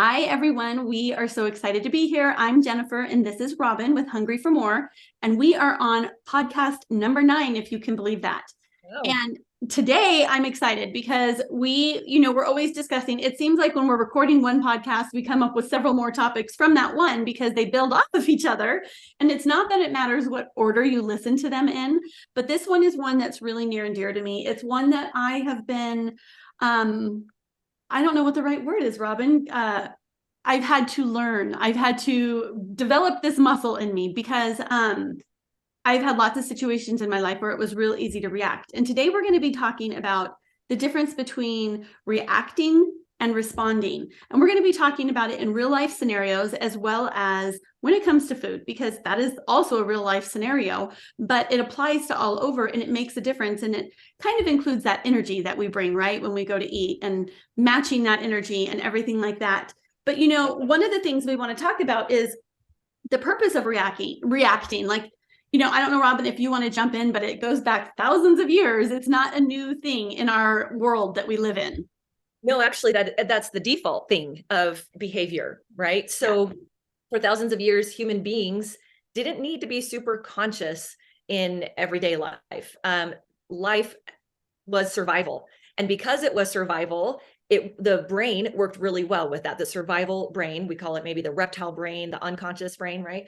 Hi, everyone. We are so excited to be here. I'm Jennifer, and this is Robin with Hungry for More. And we are on podcast number 9, if you can believe that. Oh, And today I'm excited because we're always discussing. It seems like when we're recording one podcast, we come up with several more topics from that one because they build off of each other. And it's not that it matters what order you listen to them in, but this one is one that's really near and dear to me. It's one that I have been, I don't know what the right word is, Robin. I've had to learn. I've had to develop this muscle in me because I've had lots of situations in my life where it was real easy to react. And today we're going to be talking about the difference between reacting and responding. And we're going to be talking about it in real life scenarios as well as when it comes to food, because that is also a real life scenario, but it applies to all over and it makes a difference. And it kind of includes that energy that we bring, right, when we go to eat and matching that energy and everything like that. But, one of the things we want to talk about is the purpose of reacting. Like, I don't know, Robin, if you want to jump in, but it goes back thousands of years. It's not a new thing in our world that we live in. no, actually that's the default thing of behavior, right? So for thousands of years, human beings didn't need to be super conscious in everyday life. Life was survival. And because it was survival, the brain worked really well with that. The survival brain, we call it maybe the reptile brain, the unconscious brain, right?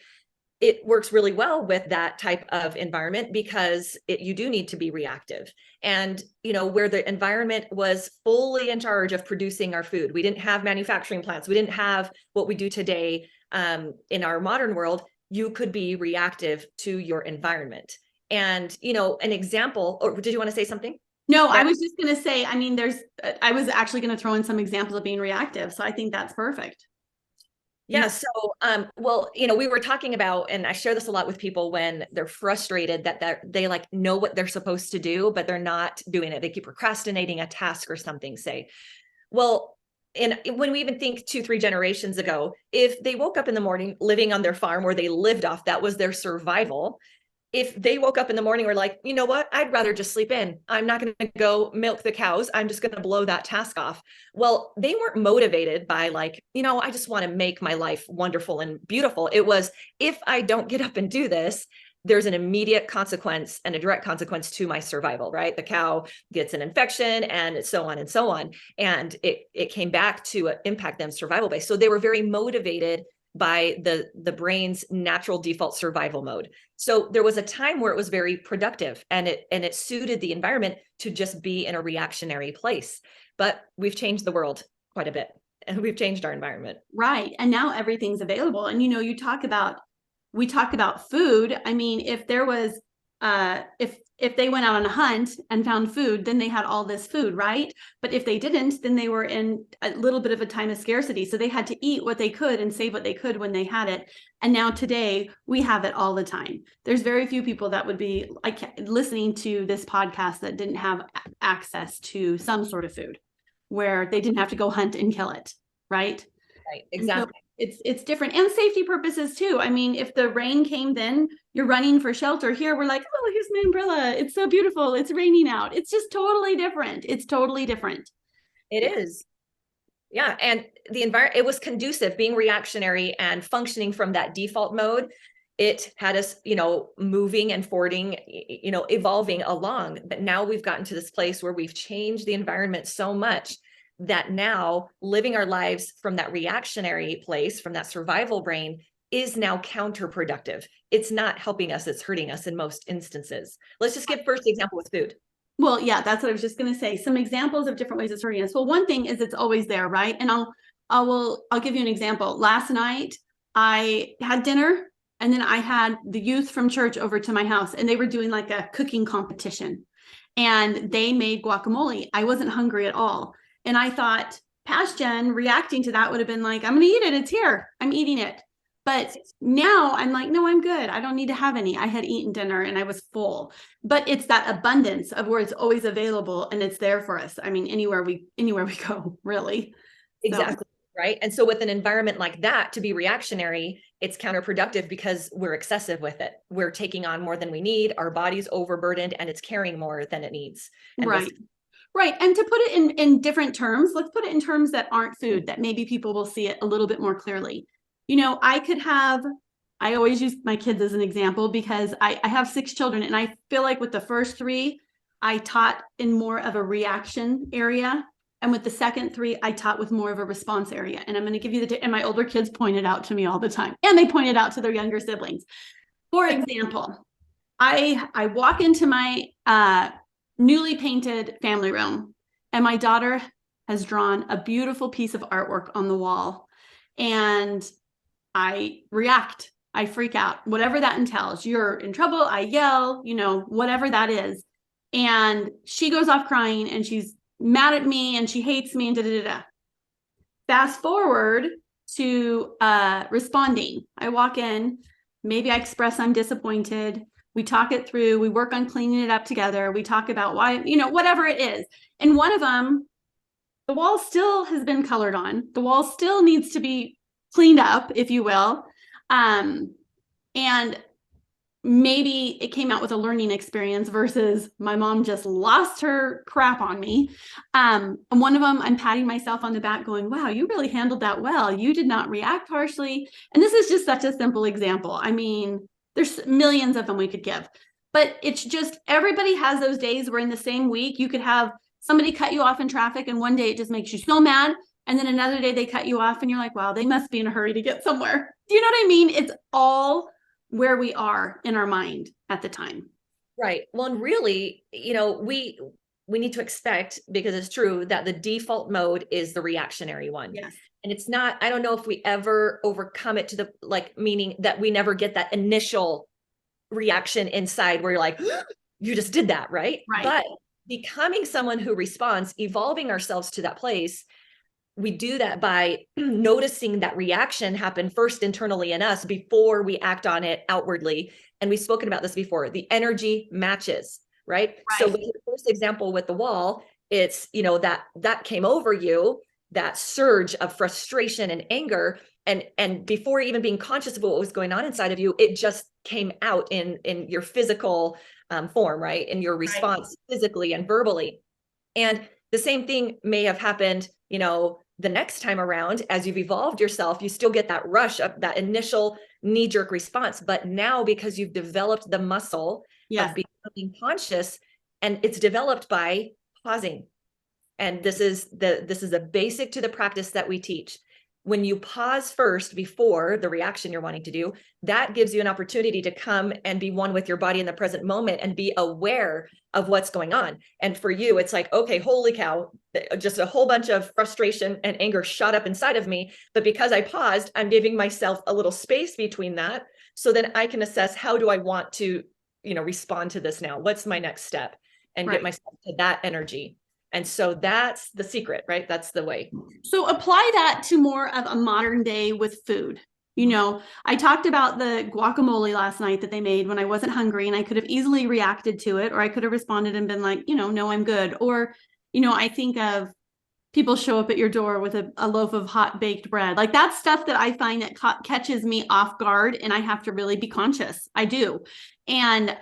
It works really well with that type of environment because you do need to be reactive. And where the environment was fully in charge of producing our food, we didn't have manufacturing plants, we didn't have what we do today. In our modern world, you could be reactive to your environment. And an example, or did you want to say something? No, I was just going to say, I was actually going to throw in some examples of being reactive. So I think that's perfect. Yeah. So, well, we were talking about, and I share this a lot with people when they're frustrated that they like know what they're supposed to do, but they're not doing it. They keep procrastinating a task or something, say. Well, and when we even think 2, 3 generations ago, if they woke up in the morning living on their farm where they lived off, that was their survival. If they woke up in the morning, were like, you know what, I'd rather just sleep in. I'm not going to go milk the cows. I'm just going to blow that task off. Well, they weren't motivated by like, I just want to make my life wonderful and beautiful. It was, if I don't get up and do this, there's an immediate consequence and a direct consequence to my survival, right? The cow gets an infection and so on and so on. And it came back to impact them survival base. So they were very motivated by the brain's natural default survival mode. So there was a time where it was very productive and it suited the environment to just be in a reactionary place. But we've changed the world quite a bit and we've changed our environment. Right. And now everything's available. And we talk about food. I mean, if there was if they went out on a hunt and found food, then they had all this food, right? But if they didn't, then they were in a little bit of a time of scarcity. So they had to eat what they could and save what they could when they had it. And now today we have it all the time. There's very few people that would be listening to this podcast that didn't have access to some sort of food where they didn't have to go hunt and kill it, right? Right, So exactly. it's different, and safety purposes too. I mean, if the rain came, then you're running for shelter. Here we're like, oh, here's my umbrella. It's so beautiful. It's raining out. It's just totally different. It's totally different. It is. Yeah. And the environment, it was conducive, being reactionary and functioning from that default mode. It had us, moving and forwarding, evolving along. But now we've gotten to this place where we've changed the environment so much that now living our lives from that reactionary place, from that survival brain, is now counterproductive. It's not helping us, it's hurting us in most instances. Let's just give first example with food. Well, yeah, that's what I was just going to say. Some examples of different ways of serving us. Well, one thing is it's always there, right? And I'll give you an example. Last night I had dinner and then I had the youth from church over to my house and they were doing like a cooking competition and they made guacamole. I wasn't hungry at all. And I thought past Jen reacting to that would have been like, I'm going to eat it. It's here. I'm eating it. But now I'm like, no, I'm good. I don't need to have any. I had eaten dinner and I was full. But it's that abundance of where it's always available and it's there for us. I mean, anywhere we go, really. Exactly. Right. And so with an environment like that, to be reactionary, it's counterproductive because we're excessive with it. We're taking on more than we need. Our body's overburdened and it's carrying more than it needs. And right. Right. And to put it in different terms, let's put it in terms that aren't food, that maybe people will see it a little bit more clearly. I always use my kids as an example because I have 6 children, and I feel like with the first 3, I taught in more of a reaction area. And with the second 3, I taught with more of a response area. And I'm going to give you and my older kids point it out to me all the time. And they point it out to their younger siblings. For example, I walk into my newly painted family room, and my daughter has drawn a beautiful piece of artwork on the wall, and I react. I freak out, whatever that entails. You're in trouble. I yell, whatever that is. And she goes off crying, and she's mad at me, and she hates me, and da da da. Fast forward to responding. I walk in, maybe I express I'm disappointed. We talk it through. We work on cleaning it up together. We talk about why, whatever it is. And one of them, the wall still has been colored on. The wall still needs to be cleaned up, if you will. And maybe it came out with a learning experience versus my mom just lost her crap on me. And one of them, I'm patting myself on the back going, wow, you really handled that well. You did not react harshly. And this is just such a simple example. I mean, there's millions of them we could give, but it's just, everybody has those days where in the same week, you could have somebody cut you off in traffic, and one day it just makes you so mad. And then another day they cut you off and you're like, wow, they must be in a hurry to get somewhere. Do you know what I mean? It's all where we are in our mind at the time. Right. Well, and really, we need to expect, because it's true, that the default mode is the reactionary one. Yes. And it's not, I don't know if we ever overcome it to the, meaning that we never get that initial reaction inside where you're like, you just did that, right? Right. But becoming someone who responds, evolving ourselves to that place, we do that by noticing that reaction happen first internally in us before we act on it outwardly. And we've spoken about this before. The energy matches, right? So with your first example with the wall, it's, that came over you, that surge of frustration and anger. And before even being conscious of what was going on inside of you, it just came out in your physical form, right? In your response physically and verbally. And the same thing may have happened, the next time around. As you've evolved yourself, you still get that rush of that initial knee-jerk response. But now, because you've developed the muscle of becoming conscious, and it's developed by pausing. And this is a basic to the practice that we teach. When you pause first before the reaction you're wanting to do, that gives you an opportunity to come and be one with your body in the present moment and be aware of what's going on. And for you, it's like, okay, holy cow, just a whole bunch of frustration and anger shot up inside of me. But because I paused, I'm giving myself a little space between that, so then I can assess, how do I want to, respond to this now? What's my next step? And get myself to that energy. And so that's the secret, right? That's the way. So apply that to more of a modern day with food. I talked about the guacamole last night that they made when I wasn't hungry, and I could have easily reacted to it, or I could have responded and been like, no, I'm good. Or, I think of people show up at your door with a loaf of hot baked bread. Like, that's stuff that I find that catches me off guard, and I have to really be conscious. I do. And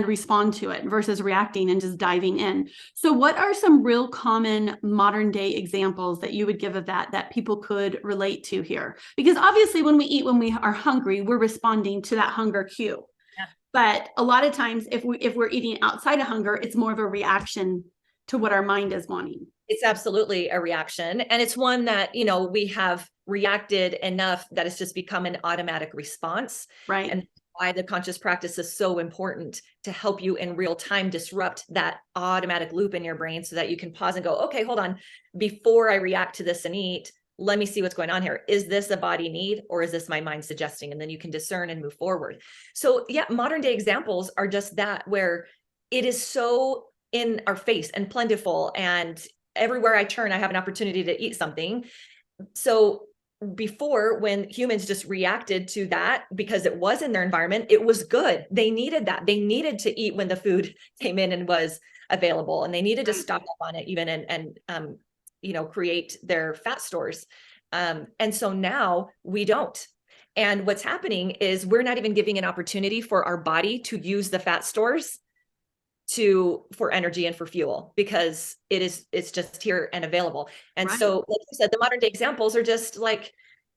respond to it versus reacting and just diving in. So what are some real common modern day examples that you would give of that people could relate to here? Because obviously when we eat, when we are hungry, we're responding to that hunger cue. Yeah. But a lot of times if we're eating outside of hunger, it's more of a reaction to what our mind is wanting. It's absolutely a reaction. And it's one that, we have reacted enough that it's just become an automatic response. Right. And why the conscious practice is so important, to help you in real time disrupt that automatic loop in your brain, so that you can pause and go, okay, hold on, before I react to this and eat, let me see what's going on here. Is this a body need, or is this my mind suggesting? And then you can discern and move forward. So yeah, modern day examples are just that, where it is so in our face and plentiful, and everywhere I turn, I have an opportunity to eat something. So before, when humans just reacted to that because it was in their environment, it was good. They needed that. They needed to eat when the food came in and was available, and they needed to stock up on it even and create their fat stores. And so now we don't. And what's happening is we're not even giving an opportunity for our body to use the fat stores for energy and for fuel, because it's just here and available. And Right. so, like you said, the modern day examples are just like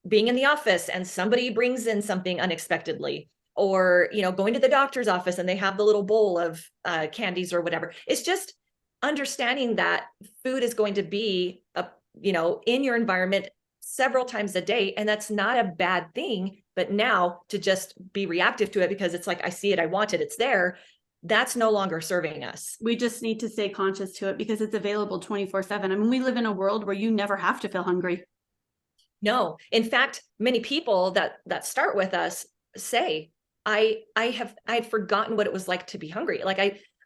being in the office and somebody brings in something unexpectedly, or, going to the doctor's office and they have the little bowl of candies or whatever. It's just understanding that food is going to be in your environment several times a day, and that's not a bad thing. But now to just be reactive to it because it's like, I see it, I want it, it's there, that's no longer serving us. We just need to stay conscious to it because it's available 24/7. I mean, we live in a world where you never have to feel hungry. No, in fact, many people that start with us say, I'd forgotten what it was like to be hungry. Like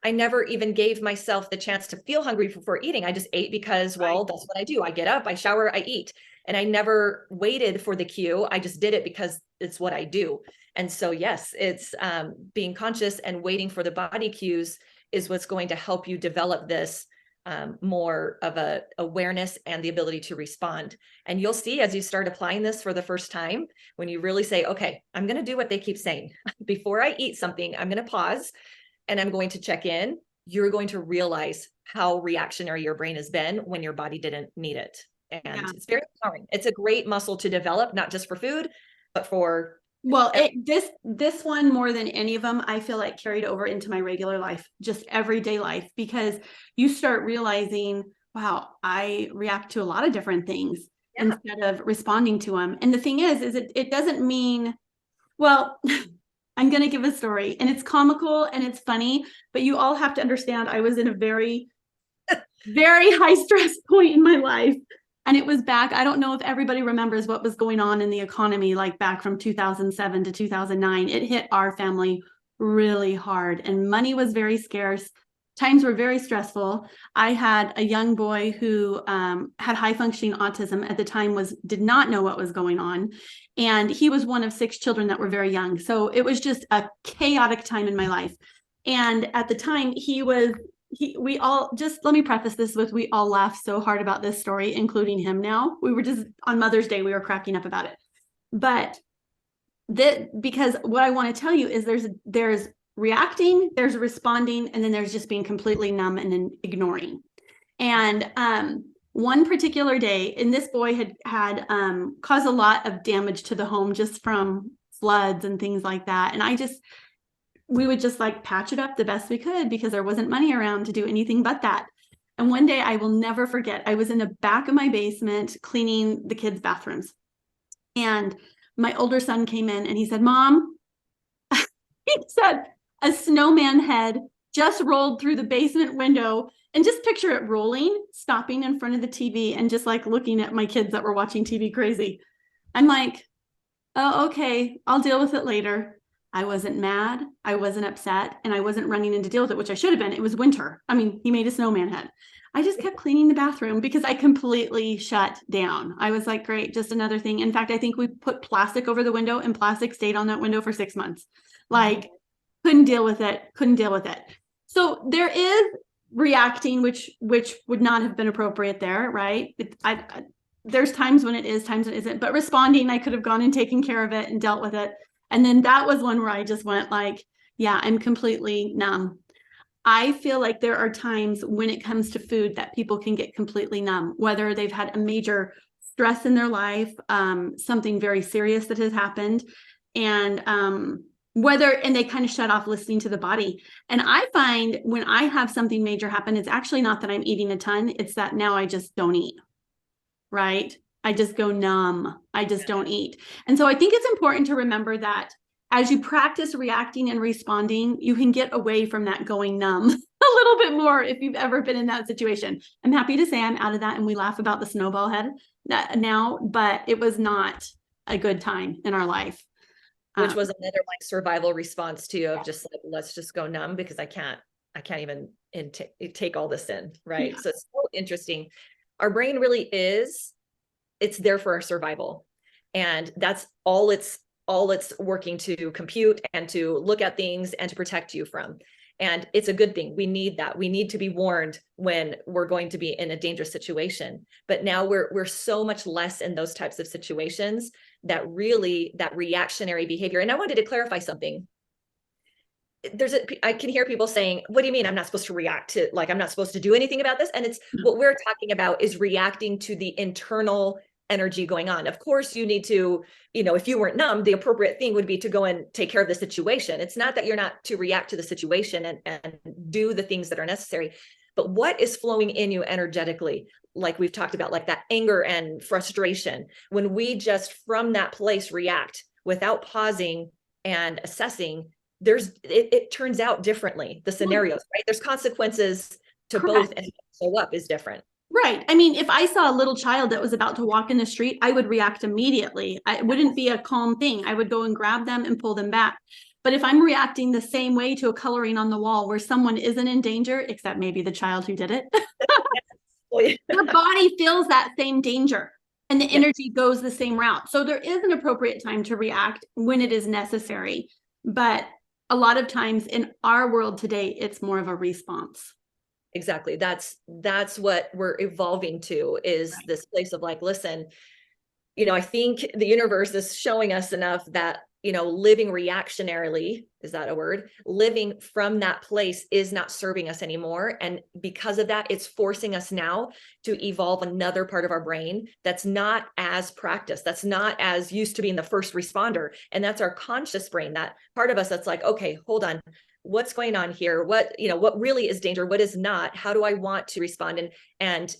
I never even gave myself the chance to feel hungry before eating. I just ate because, well, that's what I do. I get up, I shower, I eat. And I never waited for the cue. I just did it because it's what I do. And so, yes, it's being conscious and waiting for the body cues is what's going to help you develop this more of a awareness and the ability to respond. And you'll see as you start applying this for the first time, when you really say, okay, I'm going to do what they keep saying. Before I eat something, I'm going to pause and I'm going to check in. You're going to realize how reactionary your brain has been when your body didn't need it. And it's very empowering. It's a great muscle to develop, not just for food, but for this one more than any of them, I feel like carried over into my regular life, just everyday life, because you start realizing, wow, I react to a lot of different things instead of responding to them. And the thing is it doesn't mean, well, I'm going to give a story and it's comical and it's funny, but you all have to understand I was in a very, very high stress point in my life. And it was back, I don't know if everybody remembers what was going on in the economy, like back from 2007 to 2009. It hit our family really hard and money was very scarce. Times were very stressful. I had a young boy who had high functioning autism at the time, did not know what was going on. And he was one of 6 children that were very young. So it was just a chaotic time in my life. And at the time we all, just let me preface this with, we all laugh so hard about this story, including him. Now we were just on Mother's Day, we were cracking up about it, but because what I want to tell you is there's reacting, there's responding, and then there's just being completely numb and then ignoring. And one particular day, and this boy had caused a lot of damage to the home just from floods and things like that. And we would just like patch it up the best we could because there wasn't money around to do anything but that. And one day I will never forget, I was in the back of my basement cleaning the kids' bathrooms. And my older son came in and he said, Mom, he said, a snowman head just rolled through the basement window, and just picture it rolling, stopping in front of the TV and just like looking at my kids that were watching TV crazy. I'm like, oh, okay, I'll deal with it later. I wasn't mad, I wasn't upset, and I wasn't running in to deal with it, which I should have been. It was winter. I mean, he made a snowman head. I just kept cleaning the bathroom because I completely shut down. I was like, great, just another thing. In fact, I think we put plastic over the window and plastic stayed on that window for 6 months. Like, couldn't deal with it. So there is reacting, which would not have been appropriate there, right? There's times when it is, times when it isn't, but responding, I could have gone and taken care of it and dealt with it. And then that was one where I just went like, yeah, I'm completely numb. I feel like there are times when it comes to food that people can get completely numb, whether they've had a major stress in their life, something very serious that has happened, and they kind of shut off listening to the body. And I find when I have something major happen, it's actually not that I'm eating a ton, it's that now I just don't eat, right? I just go numb. I just don't eat. And so I think it's important to remember that as you practice reacting and responding, you can get away from that going numb a little bit more if you've ever been in that situation. I'm happy to say I'm out of that, and we laugh about the snowball head now, but it was not a good time in our life. Which was another like survival response to of just like, let's just go numb because I can't even take all this in, right? Yeah. So it's so interesting. Our brain really is, it's there for our survival. And that's all it's working to compute and to look at things and to protect you from. And it's a good thing. We need that. We need to be warned when we're going to be in a dangerous situation. But now we're so much less in those types of situations that really that reactionary behavior. And I wanted to clarify something. I can hear people saying, what do you mean I'm not supposed to react to, like, I'm not supposed to do anything about this? And it's what we're talking about is reacting to the internal energy going on. Of course, you need to, if you weren't numb, the appropriate thing would be to go and take care of the situation. It's not that you're not to react to the situation and do the things that are necessary, but what is flowing in you energetically, like we've talked about, like that anger and frustration, when we just from that place react without pausing and assessing, it turns out differently, the scenarios, right? There's consequences to both, and show up is different. Right. I mean, if I saw a little child that was about to walk in the street, I would react immediately. It wouldn't be a calm thing. I would go and grab them and pull them back. But if I'm reacting the same way to a coloring on the wall where someone isn't in danger, except maybe the child who did it, their body feels that same danger and the energy goes the same route. So there is an appropriate time to react when it is necessary. But a lot of times in our world today, it's more of a response. Exactly. That's what we're evolving to, is this place of like, listen, I think the universe is showing us enough that, living reactionarily, is that a word? Living from that place is not serving us anymore. And because of that, it's forcing us now to evolve another part of our brain that's not as practiced, that's not as used to being the first responder. And that's our conscious brain, that part of us that's like, okay, hold on. What's going on here? What really is danger? What is not? How do I want to respond? And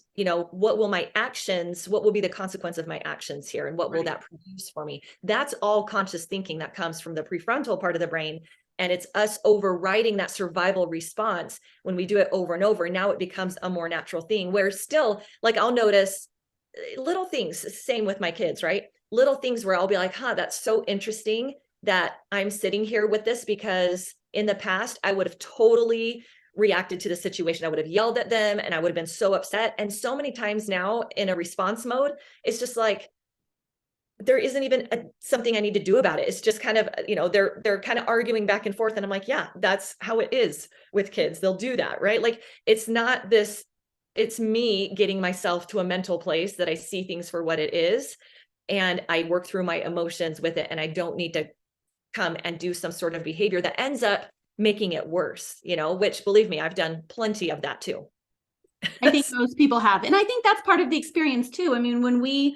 what will my actions, what will be the consequence of my actions here? And what will that produce for me? That's all conscious thinking that comes from the prefrontal part of the brain. And it's us overriding that survival response. When we do it over and over, now it becomes a more natural thing, where still, like, I'll notice little things, same with my kids, right? Little things where I'll be like, that's so interesting that I'm sitting here with this, because in the past, I would have totally reacted to the situation. I would have yelled at them and I would have been so upset. And so many times now in a response mode, it's just like, there isn't even something I need to do about it. It's just kind of, they're kind of arguing back and forth. And I'm like, yeah, that's how it is with kids. They'll do that, right? Like, it's not this, it's me getting myself to a mental place that I see things for what it is. And I work through my emotions with it. And I don't need to come and do some sort of behavior that ends up making it worse, which, believe me, I've done plenty of that too. I think most people have. And I think that's part of the experience too. I mean, when we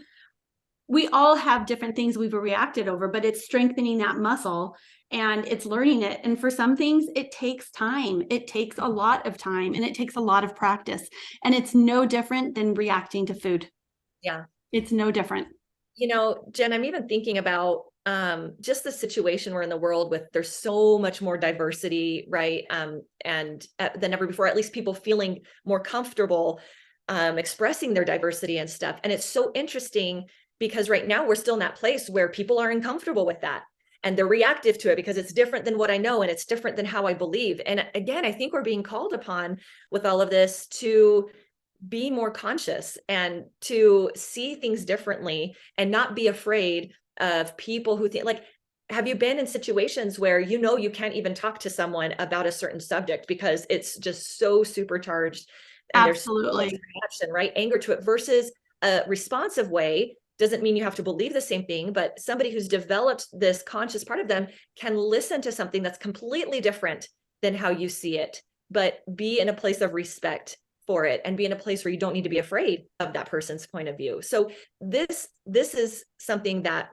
all have different things we've reacted over, but it's strengthening that muscle and it's learning it. And for some things, it takes time. It takes a lot of time and it takes a lot of practice. And it's no different than reacting to food. Yeah. It's no different. Jen, I'm even thinking about just the situation we're in the world with. There's so much more diversity, right? And than ever before, at least people feeling more comfortable expressing their diversity and stuff. And it's so interesting because right now we're still in that place where people are uncomfortable with that. And they're reactive to it because it's different than what I know. And it's different than how I believe. And again, I think we're being called upon with all of this to be more conscious and to see things differently and not be afraid of people who think, like, have you been in situations where you can't even talk to someone about a certain subject because it's just so supercharged and Absolutely. there's so much reaction, right? Anger to it, versus a responsive way. Doesn't mean you have to believe the same thing, but somebody who's developed this conscious part of them can listen to something that's completely different than how you see it, but be in a place of respect for it and be in a place where you don't need to be afraid of that person's point of view. So this is something that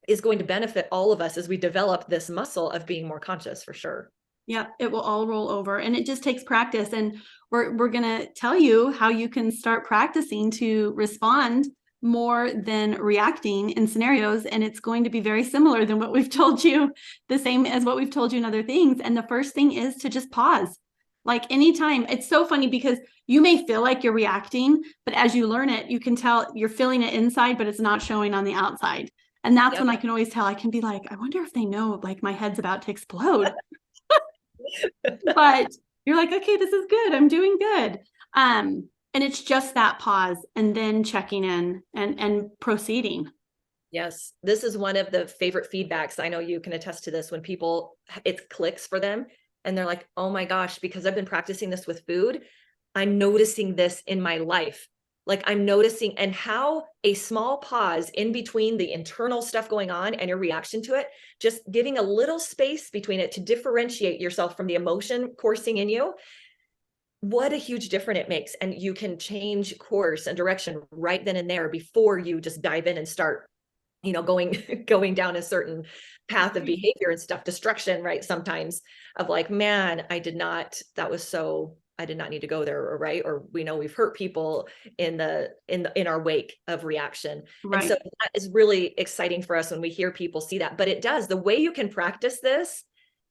is going to benefit all of us as we develop this muscle of being more conscious, for sure. Yeah, it will all roll over and it just takes practice. And we're going to tell you how you can start practicing to respond more than reacting in scenarios. And it's going to be very similar than what we've told you, the same as what we've told you in other things. And the first thing is to just pause. Like anytime, it's so funny because you may feel like you're reacting, but as you learn it, you can tell you're feeling it inside, but it's not showing on the outside. And that's when I can always tell. I can be like, I wonder if they know, like, my head's about to explode. But you're like, okay, this is good. I'm doing good. And it's just that pause and then checking in and proceeding. Yes. This is one of the favorite feedbacks. I know you can attest to this, when people, it clicks for them and they're like, oh my gosh, because I've been practicing this with food, I'm noticing this in my life. Like I'm noticing, and how a small pause in between the internal stuff going on and your reaction to it, just giving a little space between it to differentiate yourself from the emotion coursing in you. What a huge difference it makes. And you can change course and direction right then and there before you just dive in and start, going down a certain path of behavior and stuff, destruction, right? Sometimes of like, man, I did not need to go there, right? Or we know we've hurt people in our wake of reaction. Right. And so that is really exciting for us when we hear people see that. But it does, the way you can practice this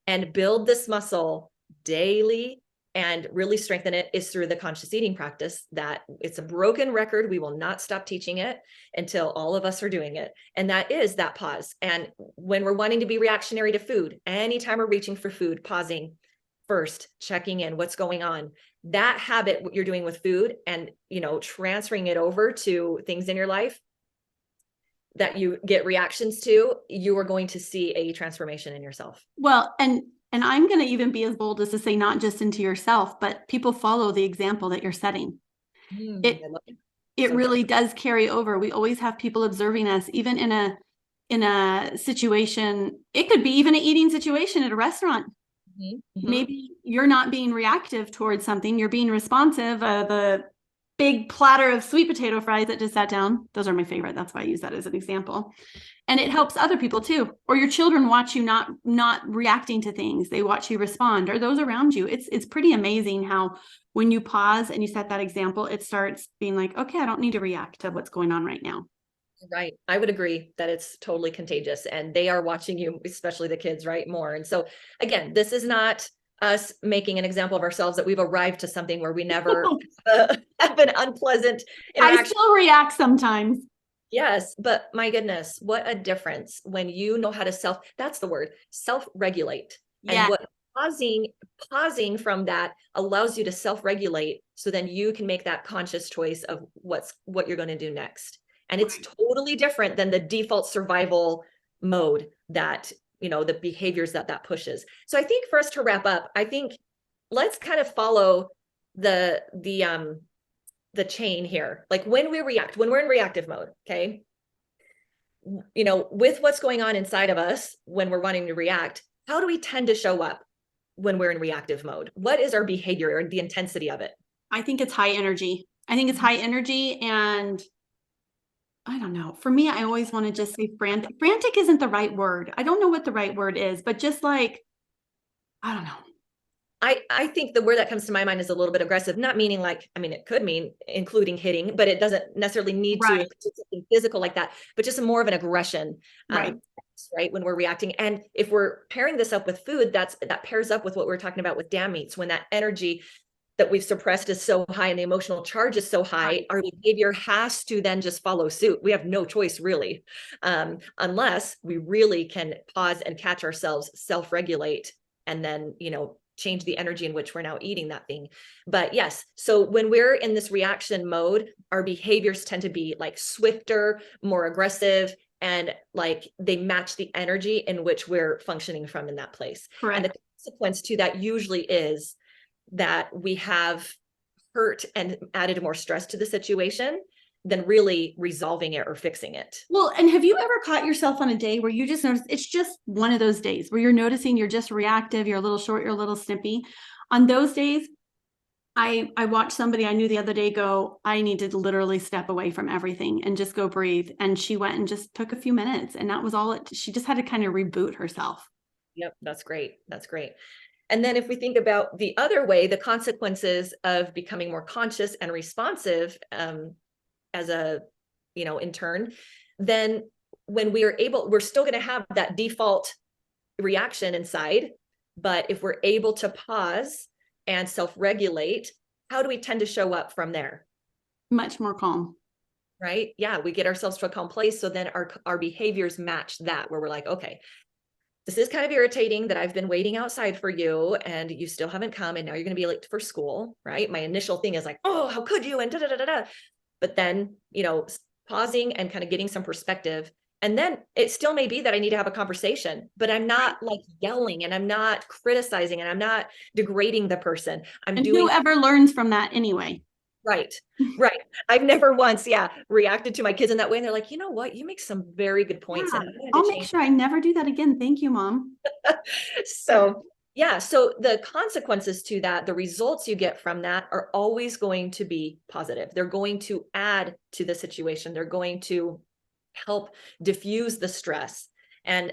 and build this muscle daily and really strengthen it is through the conscious eating practice. That it's a broken record. We will not stop teaching it until all of us are doing it. And that is that pause. And when we're wanting to be reactionary to food, anytime we're reaching for food, pausing first, checking in, what's going on, that habit, what you're doing with food, and, transferring it over to things in your life that you get reactions to, you are going to see a transformation in yourself. Well, and I'm going to even be as bold as to say, not just into yourself, but people follow the example that you're setting. It really does carry over. We always have people observing us, even in a situation. It could be even an eating situation at a restaurant. Mm-hmm. Maybe you're not being reactive towards something. You're being responsive. The big platter of sweet potato fries that just sat down. Those are my favorite. That's why I use that as an example. And it helps other people too. Or your children watch you not reacting to things. They watch you respond, or those around you. It's pretty amazing how when you pause and you set that example, it starts being like, okay, I don't need to react to what's going on right now. Right. I would agree that it's totally contagious, and they are watching you, especially the kids, right? More. And so again, this is not us making an example of ourselves that we've arrived to something where we never have an unpleasant interaction. I still react sometimes. Yes, but my goodness, what a difference when you know how to self-regulate. Yeah. And what pausing from that allows you to self-regulate, so then you can make that conscious choice of what you're going to do next. And it's totally different than the default survival mode that, the behaviors that pushes. So I think for us to wrap up, I think let's kind of follow the chain here. Like when we react, when we're in reactive mode, okay, with what's going on inside of us, when we're wanting to react, how do we tend to show up when we're in reactive mode? What is our behavior or the intensity of it? I think it's high energy. And I don't know. For me, I always want to just say frantic. Frantic isn't the right word. I don't know what the right word is, but just like, I don't know. I think the word that comes to my mind is a little bit aggressive, not meaning like, it could mean including hitting, but it doesn't necessarily need to do something physical like that, but just more of an aggression, right? When we're reacting. And if we're pairing this up with food, that pairs up with what we're talking about with damn meats, when that energy that we've suppressed is so high and the emotional charge is so high, our behavior has to then just follow suit. We have no choice really, unless we really can pause and catch ourselves, self-regulate, and then, change the energy in which we're now eating that thing. But yes, so when we're in this reaction mode, our behaviors tend to be like swifter, more aggressive, and like they match the energy in which we're functioning from in that place. Correct. And the consequence to that usually is that we have hurt and added more stress to the situation than really resolving it or fixing it. Well, and have you ever caught yourself on a day where you just notice it's just one of those days where you're noticing you're just reactive, you're a little short, you're a little snippy? On those days, I watched somebody I knew the other day go, I need to literally step away from everything and just go breathe. And she went and just took a few minutes, and that was all she just had to kind of reboot herself. Yep. That's great. That's great. And then if we think about the other way, the consequences of becoming more conscious and responsive, as a, in turn, then when we are able, we're still going to have that default reaction inside. But if we're able to pause and self-regulate, how do we tend to show up from there? Much more calm. Right? Yeah. We get ourselves to a calm place. So then our behaviors match that, where we're like, okay, this is kind of irritating that I've been waiting outside for you and you still haven't come, and now you're going to be late for school, right? My initial thing is like, oh, how could you? And da, da, da, da, da. But then, pausing and kind of getting some perspective. And then it still may be that I need to have a conversation, but I'm not like yelling, and I'm not criticizing, and I'm not degrading the person. Whoever learns from that anyway. Right. Right. I've never once, reacted to my kids in that way. And they're like, you know what? You make some very good points. Yeah, And I'm going I'll to make change. sure I never do that again. Thank you, Mom. So, so the consequences to that, the results you get from that are always going to be positive. They're going to add to the situation. They're going to help diffuse the stress. And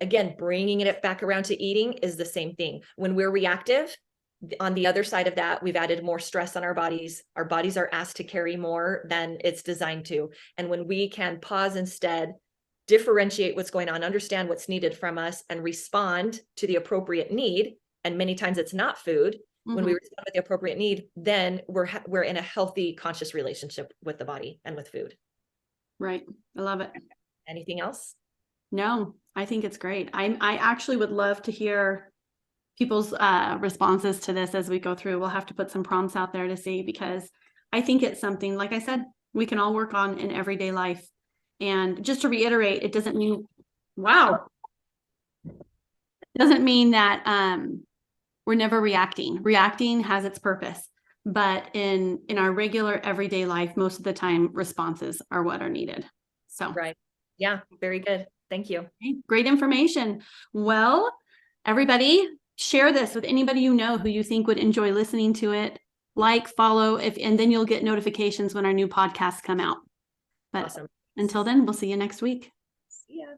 again, bringing it back around to eating is the same thing. When we're reactive, on the other side of that, we've added more stress on our bodies. Our bodies are asked to carry more than it's designed to. And when we can pause instead, differentiate what's going on, understand what's needed from us, and respond to the appropriate need, and many times it's not food. When we respond with the appropriate need, then we're in a healthy, conscious relationship with the body and with food. Right. I love it. Anything else? No, I think it's great. I actually would love to hear people's responses to this as we go through. We'll have to put some prompts out there to see, because I think it's something, like I said, we can all work on in everyday life. And just to reiterate, it doesn't mean, it doesn't mean that we're never reacting. Reacting has its purpose, but in our regular everyday life, most of the time responses are what are needed. So, right. Yeah, very good. Thank you. Okay, great information. Well, everybody, share this with anybody you know who you think would enjoy listening to it. Like, follow, and then you'll get notifications when our new podcasts come out. But Awesome. until then, we'll see you next week. See ya.